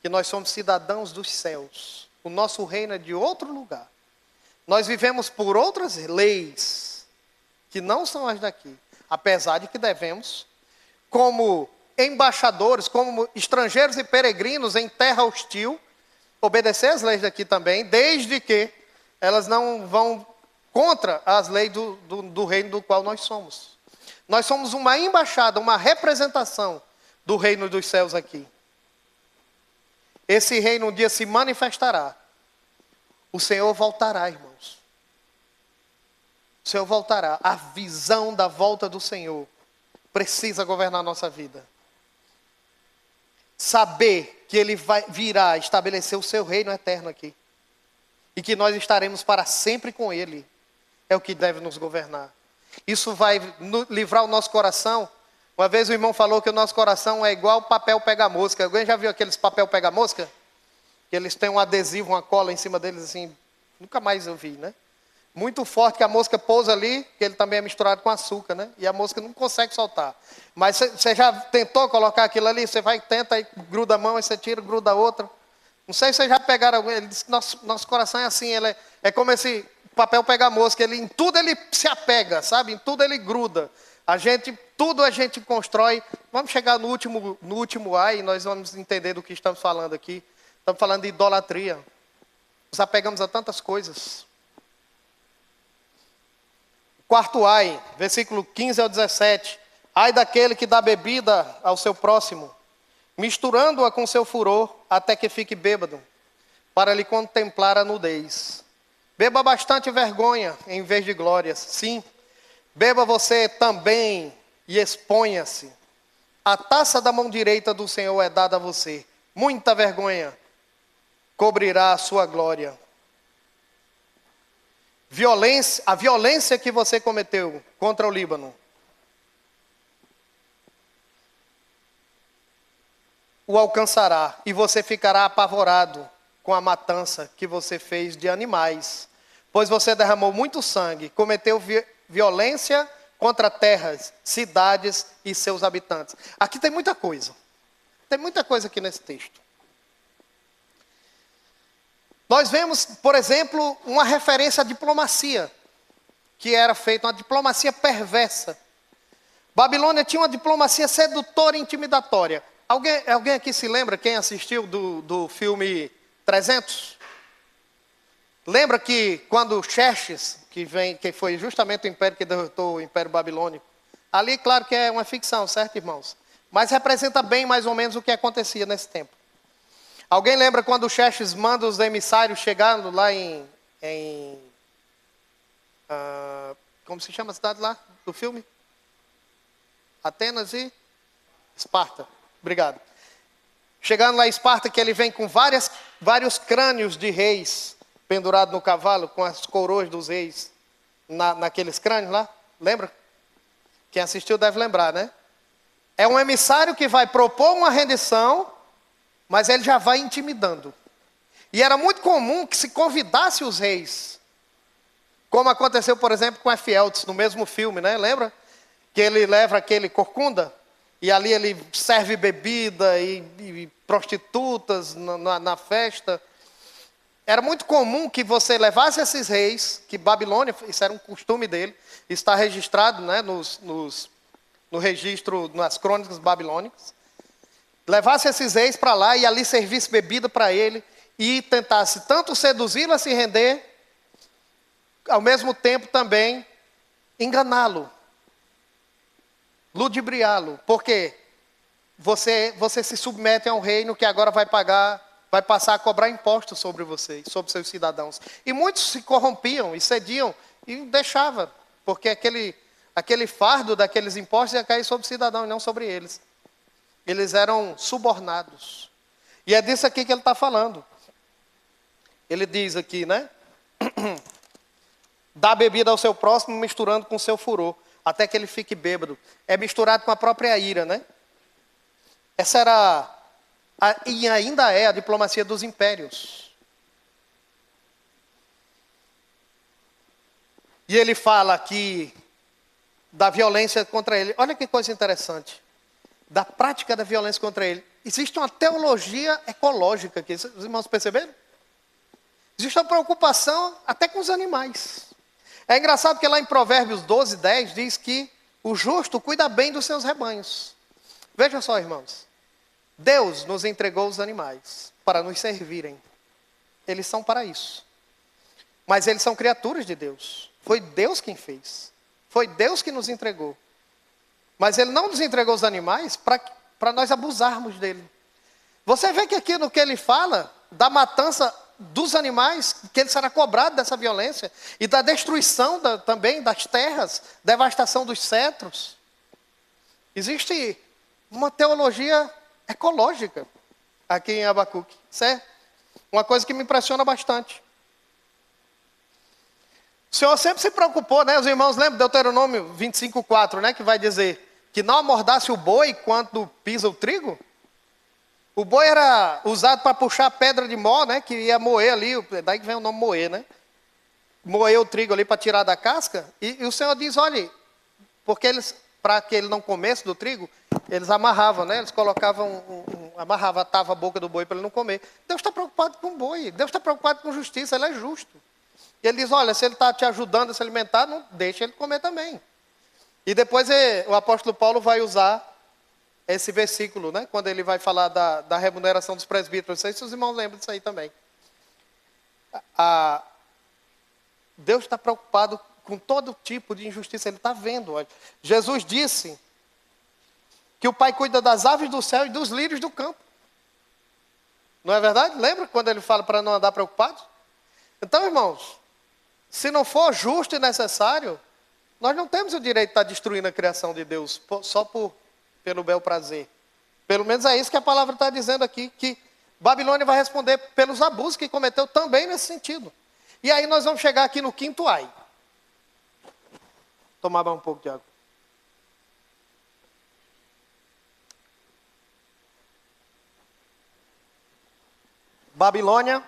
A: Que nós somos cidadãos dos céus. O nosso reino é de outro lugar. Nós vivemos por outras leis que não são as daqui. Apesar de que devemos, como embaixadores, como estrangeiros e peregrinos em terra hostil, obedecer às leis daqui também, desde que elas não vão contra as leis do reino do qual nós somos. Nós somos uma embaixada, uma representação do reino dos céus aqui. Esse reino um dia se manifestará. o Senhor voltará, irmãos. O Senhor voltará. A visão da volta do Senhor precisa governar a nossa vida. Saber que Ele virá estabelecer o seu reino eterno aqui. E que nós estaremos para sempre com Ele. É o que deve nos governar. Isso vai livrar o nosso coração. Uma vez o irmão falou que o nosso coração é igual papel pega-mosca. Alguém já viu aqueles papel pega-mosca? Que eles têm um adesivo, uma cola em cima deles assim. Nunca mais eu vi, né? Muito forte, que a mosca pousa ali, que ele também é misturado com açúcar, né? E a mosca não consegue soltar. Mas você já tentou colocar aquilo ali? Você vai, tenta, aí gruda a mão, aí você tira, gruda a outra. Não sei se vocês já pegaram algum. Ele disse que nosso coração é assim, ele é como esse papel pega-mosca. Em tudo ele se apega, sabe? Em tudo ele gruda. Tudo a gente constrói. Vamos chegar no último A e nós vamos entender do que estamos falando aqui. Estamos falando de idolatria. Nos apegamos a tantas coisas. Quarto ai, versículo 15 ao 17. Ai daquele que dá bebida ao seu próximo, misturando-a com seu furor, até que fique bêbado, para lhe contemplar a nudez. Beba bastante vergonha, em vez de glórias. Sim, beba você também e exponha-se. A taça da mão direita do Senhor é dada a você. Muita vergonha cobrirá a sua glória. A violência que você cometeu contra o Líbano o alcançará e você ficará apavorado com a matança que você fez de animais, pois você derramou muito sangue, cometeu violência contra terras, cidades e seus habitantes. Aqui tem muita coisa. Tem muita coisa aqui nesse texto. Nós vemos, por exemplo, uma referência à diplomacia, que era feita, uma diplomacia perversa. Babilônia tinha uma diplomacia sedutora e intimidatória. Alguém aqui se lembra, quem assistiu do filme 300? Lembra que quando Xerxes, que foi justamente o império que derrotou o Império Babilônico, ali claro que é uma ficção, certo, irmãos? Mas representa bem mais ou menos o que acontecia nesse tempo. Alguém lembra quando Xerxes manda os emissários chegando lá como se chama a cidade lá do filme? Atenas e Esparta. Obrigado. Chegando lá em Esparta, que ele vem com vários crânios de reis pendurados no cavalo, com as coroas dos reis naqueles crânios lá. Lembra? Quem assistiu deve lembrar, né? É um emissário que vai propor uma rendição, mas ele já vai intimidando. E era muito comum que se convidasse os reis. Como aconteceu, por exemplo, com Efieltes, no mesmo filme, né? Lembra? Que ele leva aquele corcunda, e ali ele serve bebida e prostitutas na festa. Era muito comum que você levasse esses reis, que Babilônia, isso era um costume dele, está registrado, né, no registro, nas crônicas babilônicas. Levasse esses reis para lá e ali servisse bebida para ele e tentasse tanto seduzi-lo a se render, ao mesmo tempo também enganá-lo, ludibriá-lo, porque você se submete a um reino que agora vai passar a cobrar impostos sobre você, sobre seus cidadãos. E muitos se corrompiam e cediam e deixavam, porque aquele fardo daqueles impostos ia cair sobre o cidadão e não sobre eles. Eles eram subornados. E é disso aqui que ele está falando. Ele diz aqui, né? Dá bebida ao seu próximo, misturando com o seu furor, até que ele fique bêbado. É misturado com a própria ira, né? Essa era, e ainda é, a diplomacia dos impérios. E ele fala aqui da violência contra ele. Olha que coisa interessante. Da prática da violência contra ele. Existe uma teologia ecológica aqui. Os irmãos perceberam? Existe uma preocupação até com os animais. É engraçado que lá em Provérbios 12, 10 diz que o justo cuida bem dos seus rebanhos. Veja só, irmãos. Deus nos entregou os animais para nos servirem. Eles são para isso. Mas eles são criaturas de Deus. Foi Deus quem fez. Foi Deus que nos entregou. Mas ele não nos entregou os animais para nós abusarmos dele. Você vê que aqui no que ele fala, da matança dos animais, que ele será cobrado dessa violência, e da destruição também das terras, devastação dos cetros. Existe uma teologia ecológica aqui em Abacuque, certo? Uma coisa que me impressiona bastante. O Senhor sempre se preocupou, né? Os irmãos lembram de Deuteronômio 25:4, né? Que vai dizer que não amordace o boi quando pisa o trigo. O boi era usado para puxar a pedra de mó, né? Que ia moer ali, daí que vem o nome moer, né? Moer o trigo ali para tirar da casca. E o Senhor diz, olha, porque eles, para que ele não comesse do trigo, eles amarravam, né? Eles colocavam, atava a boca do boi para ele não comer. Deus está preocupado com o boi, Deus está preocupado com justiça, Ele é justo. E Ele diz, olha, se Ele está te ajudando a se alimentar, não deixa Ele comer também. E depois o apóstolo Paulo vai usar esse versículo, né? Quando ele vai falar da remuneração dos presbíteros. Não sei se os irmãos lembram disso aí também. Deus está preocupado com todo tipo de injustiça. Ele está vendo. Olha. Jesus disse que o Pai cuida das aves do céu e dos lírios do campo. Não é verdade? Lembra quando ele fala para não andar preocupado? Então, irmãos, se não for justo e necessário, nós não temos o direito de estar destruindo a criação de Deus só pelo bel prazer. Pelo menos é isso que a palavra está dizendo aqui, que Babilônia vai responder pelos abusos que cometeu também nesse sentido. E aí nós vamos chegar aqui no quinto ai. Tomar um pouco de água. Babilônia,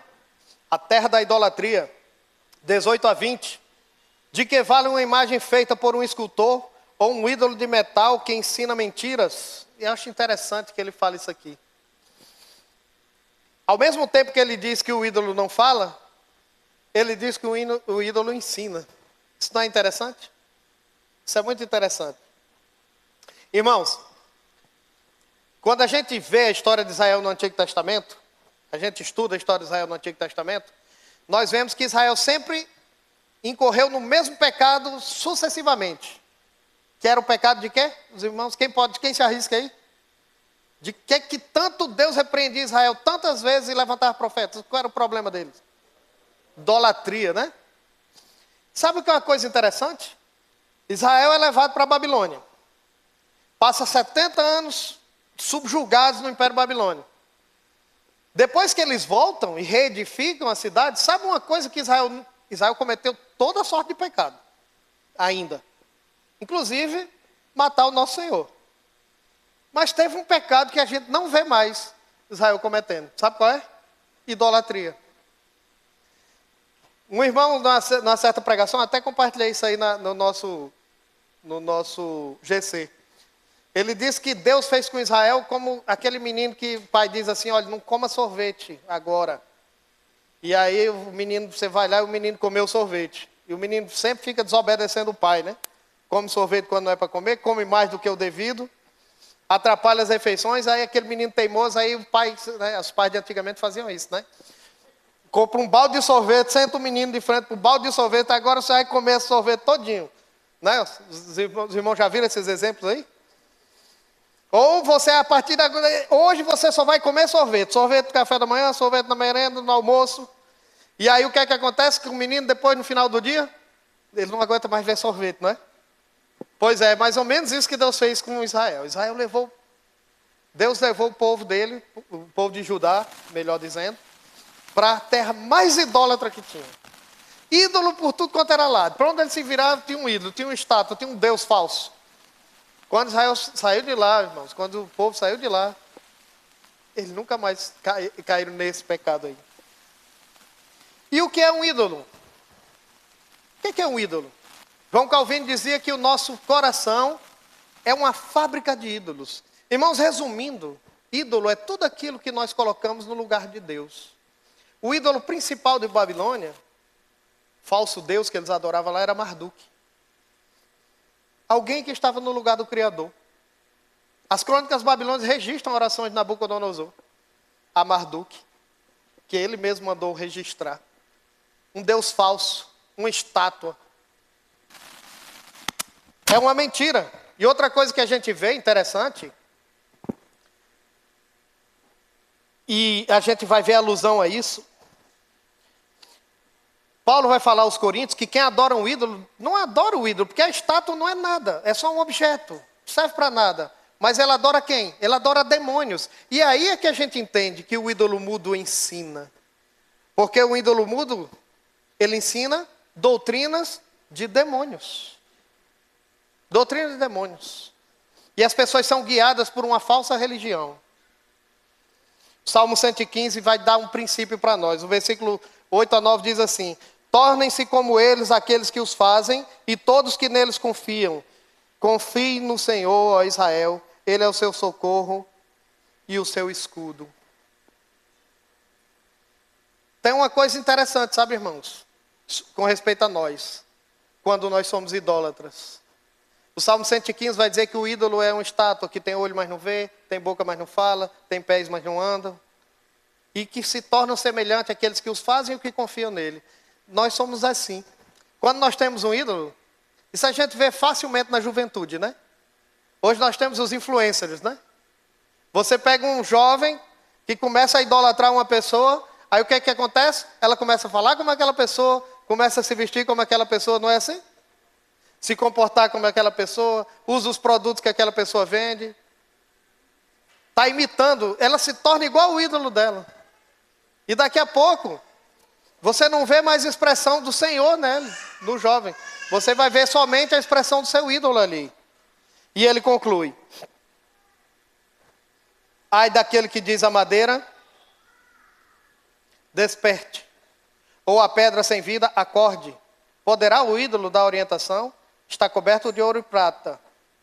A: a terra da idolatria, 18-20. De que vale uma imagem feita por um escultor ou um ídolo de metal que ensina mentiras? E acho interessante que ele fale isso aqui. Ao mesmo tempo que ele diz que o ídolo não fala, ele diz que o ídolo ensina. Isso não é interessante? Isso é muito interessante. Irmãos, quando a gente vê a história de Israel no Antigo Testamento, a gente estuda a história de Israel no Antigo Testamento, nós vemos que Israel sempre incorreu no mesmo pecado sucessivamente. Que era o pecado de quê? Os irmãos, quem se arrisca aí? De que tanto Deus repreendia Israel tantas vezes e levantava profetas? Qual era o problema deles? Idolatria, né? Sabe o que é uma coisa interessante? Israel é levado para a Babilônia. Passa 70 anos subjugados no Império Babilônico. Depois que eles voltam e reedificam a cidade, sabe uma coisa que Israel cometeu toda sorte de pecado, ainda. Inclusive, matar o nosso Senhor. Mas teve um pecado que a gente não vê mais Israel cometendo. Sabe qual é? Idolatria. Um irmão, numa certa pregação, até compartilhei isso aí no nosso GC. Ele disse que Deus fez com Israel como aquele menino que o pai diz assim, olha, não coma sorvete agora. E aí o menino, você vai lá e o menino comeu sorvete. E o menino sempre fica desobedecendo o pai, né? Come sorvete quando não é para comer, come mais do que o devido, atrapalha as refeições, aí aquele menino teimoso, aí o pai, né, os pais de antigamente faziam isso, né? Compra um balde de sorvete, senta o menino de frente para o balde de sorvete, agora você vai comer esse sorvete todinho. Né? Os irmãos já viram esses exemplos aí? Ou você, a partir de agora, hoje você só vai comer sorvete. Sorvete no café da manhã, sorvete na merenda, no almoço. E aí o que é que acontece com o menino depois, no final do dia? Ele não aguenta mais ver sorvete, não é? Pois é, mais ou menos isso que Deus fez com Israel. Deus levou o povo dele, o povo de Judá, melhor dizendo, para a terra mais idólatra que tinha. Ídolo por tudo quanto era lado. Para onde ele se virava, tinha um ídolo, tinha uma estátua, tinha um Deus falso. Quando Israel saiu de lá, irmãos, quando o povo saiu de lá, eles nunca mais caíram nesse pecado aí. E o que é um ídolo? O que é um ídolo? João Calvino dizia que o nosso coração é uma fábrica de ídolos. Irmãos, resumindo, ídolo é tudo aquilo que nós colocamos no lugar de Deus. O ídolo principal de Babilônia, falso deus que eles adoravam lá, era Marduk. Alguém que estava no lugar do Criador. As crônicas babilônicas registram orações de Nabucodonosor a Marduk, que ele mesmo mandou registrar. Um deus falso, uma estátua. É uma mentira. E outra coisa que a gente vê interessante, e a gente vai ver alusão a isso, Paulo vai falar aos Coríntios que quem adora um ídolo, não adora o ídolo, porque a estátua não é nada, é só um objeto, não serve para nada. Mas ela adora quem? Ela adora demônios. E aí é que a gente entende que o ídolo mudo ensina. Porque o ídolo mudo, ele ensina doutrinas de demônios. Doutrinas de demônios. E as pessoas são guiadas por uma falsa religião. O Salmo 115 vai dar um princípio para nós. O versículo 8 a 9 diz assim: tornem-se como eles aqueles que os fazem, e todos que neles confiam. Confie no Senhor, ó Israel, Ele é o seu socorro e o seu escudo. Tem uma coisa interessante, sabe, irmãos? Com respeito a nós, quando nós somos idólatras. O Salmo 115 vai dizer que o ídolo é uma estátua que tem olho, mas não vê, tem boca, mas não fala, tem pés, mas não anda. E que se tornam semelhantes àqueles que os fazem e que confiam nele. Nós somos assim. Quando nós temos um ídolo, isso a gente vê facilmente na juventude, né? Hoje nós temos os influencers, né? Você pega um jovem que começa a idolatrar uma pessoa, aí o que é que acontece? Ela começa a falar como aquela pessoa, começa a se vestir como aquela pessoa, não é assim? Se comportar como aquela pessoa, usa os produtos que aquela pessoa vende. Está imitando, ela se torna igual o ídolo dela. E daqui a pouco, você não vê mais expressão do Senhor nele, no jovem. Você vai ver somente a expressão do seu ídolo ali. E ele conclui: ai daquele que diz à madeira, desperte. Ou a pedra sem vida, acorde. Poderá o ídolo dar orientação? Está coberto de ouro e prata,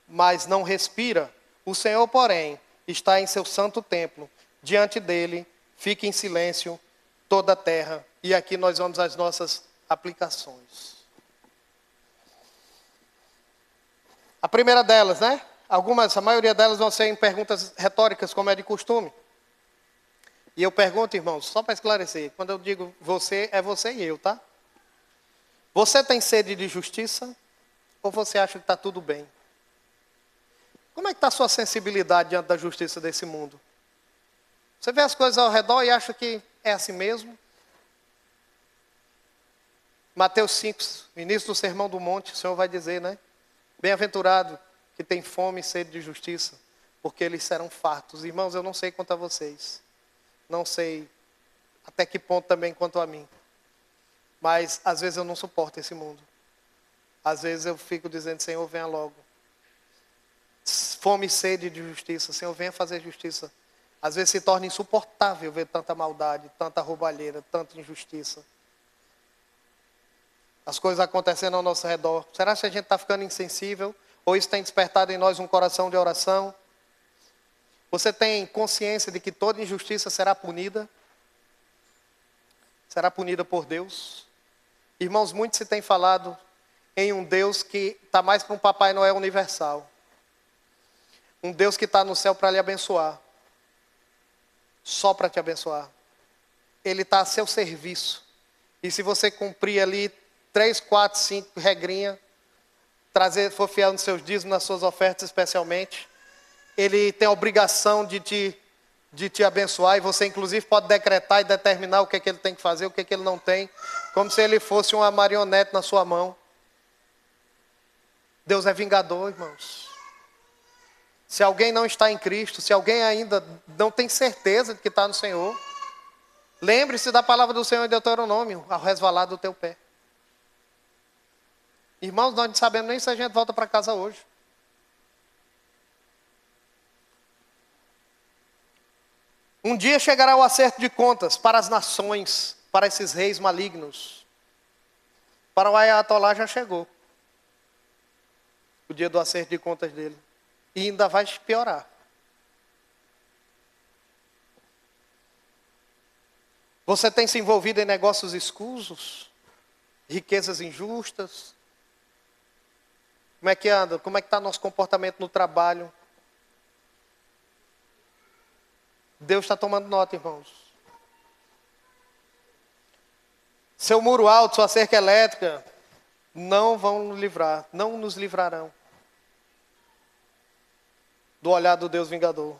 A: mas não respira. O Senhor, porém, está em seu santo templo. Diante dele, fique em silêncio toda a terra. E aqui nós vamos às nossas aplicações. A primeira delas, né? A maioria delas vão ser em perguntas retóricas, como é de costume. E eu pergunto, irmãos, só para esclarecer, quando eu digo você, é você e eu, tá? Você tem sede de justiça? Ou você acha que está tudo bem? Como é que está a sua sensibilidade diante da justiça desse mundo? Você vê as coisas ao redor e acha que é assim mesmo? Mateus 5, no início do Sermão do Monte, o Senhor vai dizer, né? Bem-aventurado que tem fome e sede de justiça, porque eles serão fartos. Irmãos, eu não sei quanto a vocês. Não sei até que ponto também quanto a mim. Mas às vezes eu não suporto esse mundo. Às vezes eu fico dizendo, Senhor, venha logo. Fome e sede de justiça, Senhor, venha fazer justiça. Às vezes se torna insuportável ver tanta maldade, tanta roubalheira, tanta injustiça. As coisas acontecendo ao nosso redor. Será que a gente está ficando insensível? Ou isso tem despertado em nós um coração de oração? Você tem consciência de que toda injustiça será punida? Será punida por Deus? Irmãos, muito se tem falado em um Deus que está mais para um Papai Noel universal. Um Deus que está no céu para lhe abençoar. Só para te abençoar. Ele está a seu serviço. E se você cumprir ali 3, 4, 5 regrinhas, for fiel nos seus dízimos, nas suas ofertas especialmente, Ele tem a obrigação de te abençoar. E você inclusive pode decretar e determinar o que é que Ele tem que fazer, o que é que Ele não tem. Como se Ele fosse uma marionete na sua mão. Deus é vingador, irmãos. Se alguém não está em Cristo, se alguém ainda não tem certeza de que está no Senhor, lembre-se da palavra do Senhor em Deuteronômio, ao resvalar do teu pé. Irmãos, nós não sabemos nem se a gente volta para casa hoje. Um dia chegará o acerto de contas para as nações, para esses reis malignos. Para o Ayatollah já chegou. O dia do acerto de contas dele. E ainda vai piorar. Você tem se envolvido em negócios escusos? Riquezas injustas? Como é que anda? Como é que está nosso comportamento no trabalho? Deus está tomando nota, irmãos. Seu muro alto, sua cerca elétrica, não vão nos livrar, não nos livrarão do olhar do Deus vingador.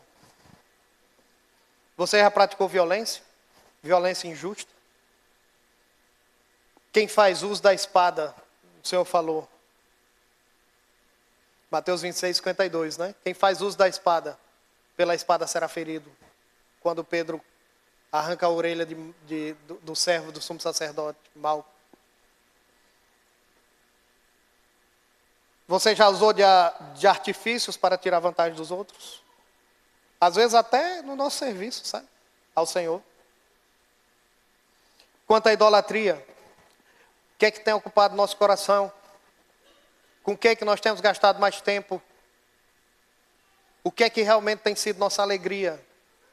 A: Você já praticou violência? Violência injusta? Quem faz uso da espada, o Senhor falou. Mateus 26, 52, né? Quem faz uso da espada, pela espada será ferido. Quando Pedro arranca a orelha do servo do sumo sacerdote, Malco. Você já usou de artifícios para tirar vantagem dos outros? Às vezes até no nosso serviço, sabe? Ao Senhor. Quanto à idolatria, o que é que tem ocupado nosso coração? Com o que é que nós temos gastado mais tempo? O que é que realmente tem sido nossa alegria?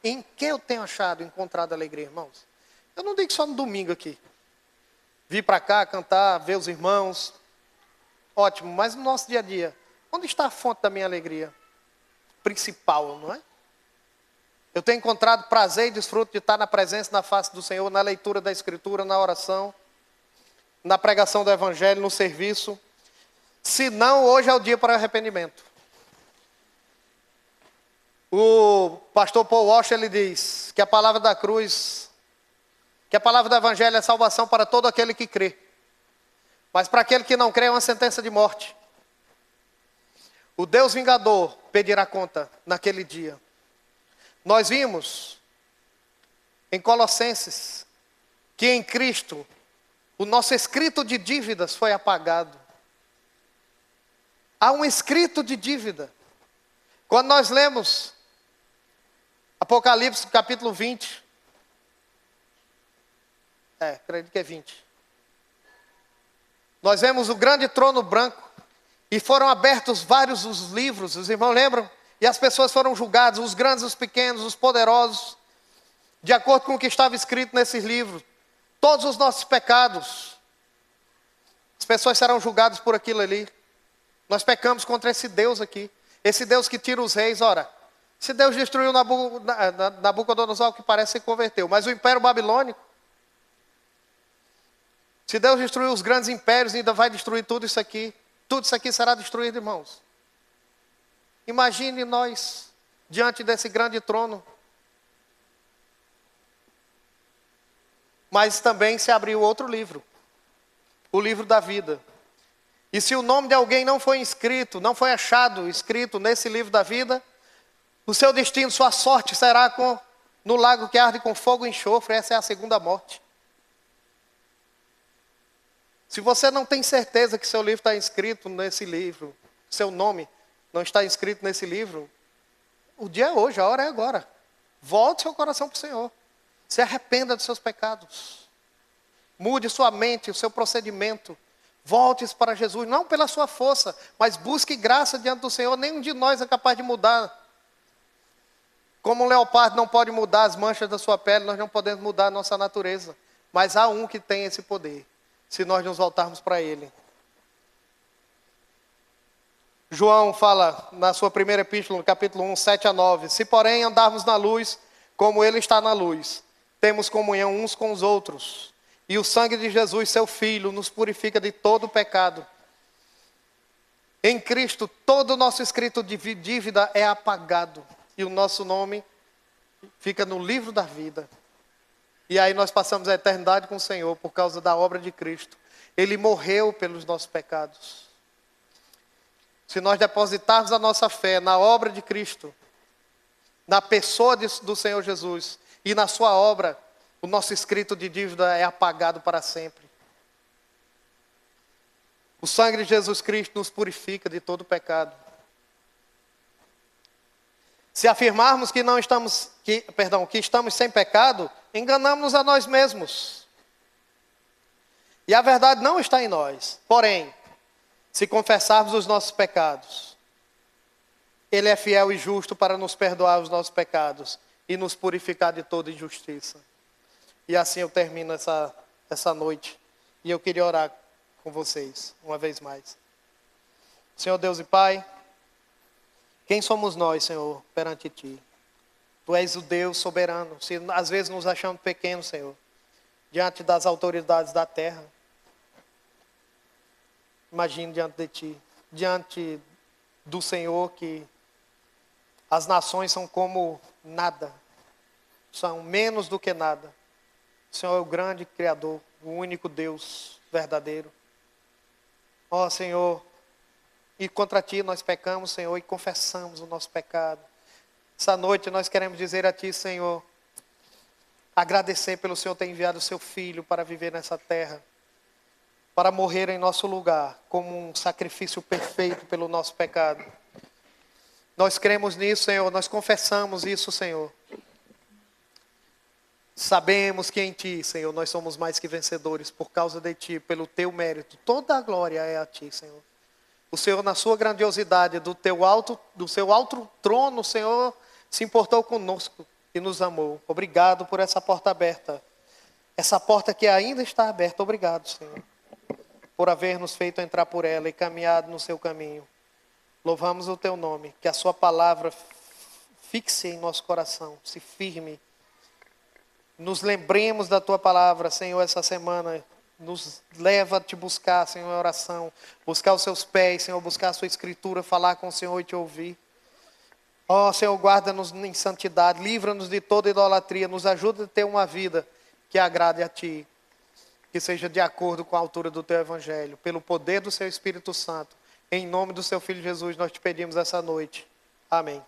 A: Em que eu tenho encontrado alegria, irmãos? Eu não digo só no domingo aqui. Vir para cá, cantar, ver os irmãos. Ótimo, mas no nosso dia a dia, onde está a fonte da minha alegria? Principal, não é? Eu tenho encontrado prazer e desfruto de estar na presença, na face do Senhor, na leitura da Escritura, na oração, na pregação do Evangelho, no serviço. Se não, hoje é o dia para arrependimento. O pastor Paul Washer, ele diz que a palavra da cruz, que a palavra do Evangelho é salvação para todo aquele que crê. Mas para aquele que não crê é uma sentença de morte. O Deus vingador pedirá conta naquele dia. Nós vimos em Colossenses que em Cristo o nosso escrito de dívidas foi apagado. Há um escrito de dívida. Quando nós lemos Apocalipse capítulo 20. Acredito que é 20. Nós vemos o grande trono branco. E foram abertos vários os livros, os irmãos lembram? E as pessoas foram julgadas, os grandes, os pequenos, os poderosos. De acordo com o que estava escrito nesses livros. Todos os nossos pecados. As pessoas serão julgadas por aquilo ali. Nós pecamos contra esse Deus aqui. Esse Deus que tira os reis, ora. Se Deus destruiu Nabucodonosor, que parece que se converteu. Mas o Império Babilônico. Se Deus destruiu os grandes impérios, ainda vai destruir tudo isso aqui. Tudo isso aqui será destruído, irmãos. Imagine nós, diante desse grande trono. Mas também se abriu outro livro. O livro da vida. E se o nome de alguém não foi inscrito, não foi achado escrito nesse livro da vida, o seu destino, sua sorte será no lago que arde com fogo e enxofre. Essa é a segunda morte. Se você não tem certeza que seu livro está inscrito nesse livro, seu nome não está inscrito nesse livro, o dia é hoje, a hora é agora. Volte seu coração para o Senhor. Se arrependa dos seus pecados. Mude sua mente, o seu procedimento. Volte para Jesus, não pela sua força, mas busque graça diante do Senhor. Nenhum de nós é capaz de mudar. Como um leopardo não pode mudar as manchas da sua pele, nós não podemos mudar a nossa natureza. Mas há um que tem esse poder, se nós nos voltarmos para Ele. João fala na sua primeira epístola, no capítulo 1, 7 a 9. Se porém andarmos na luz, como Ele está na luz, temos comunhão uns com os outros. E o sangue de Jesus, seu Filho, nos purifica de todo pecado. Em Cristo, todo o nosso escrito de dívida é apagado. E o nosso nome fica no livro da vida. E aí nós passamos a eternidade com o Senhor por causa da obra de Cristo. Ele morreu pelos nossos pecados. Se nós depositarmos a nossa fé na obra de Cristo, na pessoa do Senhor Jesus e na sua obra, o nosso escrito de dívida é apagado para sempre. O sangue de Jesus Cristo nos purifica de todo pecado. Se afirmarmos que estamos sem pecado, enganamos-nos a nós mesmos. E a verdade não está em nós. Porém, se confessarmos os nossos pecados, Ele é fiel e justo para nos perdoar os nossos pecados e nos purificar de toda injustiça. E assim eu termino essa noite. E eu queria orar com vocês, uma vez mais. Senhor Deus e Pai, quem somos nós, Senhor, perante Ti? Tu és o Deus soberano. Se às vezes nos achamos pequenos, Senhor, diante das autoridades da terra, imagine diante de Ti, diante do Senhor, que as nações são como nada, são menos do que nada. O Senhor é o grande Criador, o único Deus verdadeiro. Ó Senhor, e contra Ti nós pecamos, Senhor, e confessamos o nosso pecado. Essa noite nós queremos dizer a Ti, Senhor, agradecer pelo Senhor ter enviado o Seu Filho para viver nessa terra, para morrer em nosso lugar, como um sacrifício perfeito pelo nosso pecado. Nós cremos nisso, Senhor, nós confessamos isso, Senhor. Sabemos que em Ti, Senhor, nós somos mais que vencedores, por causa de Ti, pelo Teu mérito. Toda a glória é a Ti, Senhor. O Senhor, na sua grandiosidade, do seu alto trono, o Senhor se importou conosco e nos amou. Obrigado por essa porta aberta. Essa porta que ainda está aberta. Obrigado, Senhor, por haver nos feito entrar por ela e caminhado no seu caminho. Louvamos o Teu nome, que a Sua palavra fixe em nosso coração, se firme. Nos lembremos da Tua palavra, Senhor, essa semana. Nos leva a Te buscar, Senhor, em oração. Buscar os Seus pés, Senhor, buscar a Sua Escritura, falar com o Senhor e Te ouvir. Ó, Senhor, guarda-nos em santidade, livra-nos de toda idolatria, nos ajuda a ter uma vida que agrade a Ti, que seja de acordo com a altura do Teu Evangelho, pelo poder do Seu Espírito Santo. Em nome do Seu Filho Jesus, nós Te pedimos essa noite. Amém.